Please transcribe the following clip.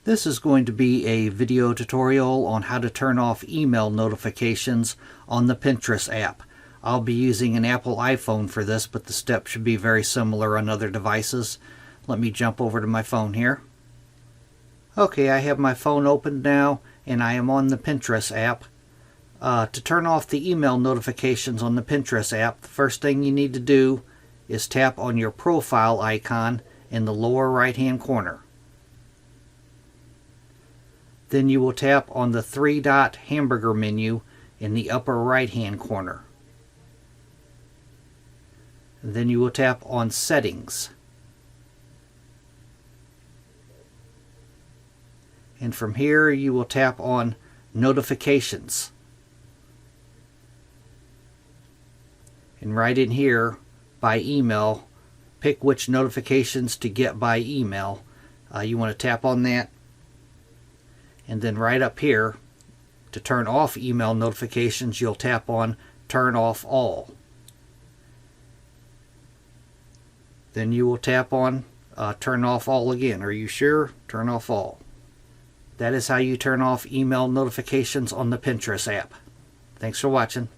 This is going to be a video tutorial on how to turn off email notifications on the Pinterest app. I'll be using an Apple iPhone for this, but the steps should be very similar on other devices. Let me jump over to my phone here. Okay, I have my phone opened now and I am on the Pinterest app. To turn off the email notifications on the Pinterest app, the first thing you need to do is tap on your profile icon in the lower right hand corner. Then you will tap on the 3-dot hamburger menu in the upper right hand corner. Then you will tap on settings. And from here you will tap on notifications. And right in here by email, pick which notifications to get by email. You want to tap on that. And then right up here, to turn off email notifications, you'll tap on Turn Off All. Then you will tap on Turn Off All again. Are you sure? Turn Off All. That is how you turn off email notifications on the Pinterest app. Thanks for watching.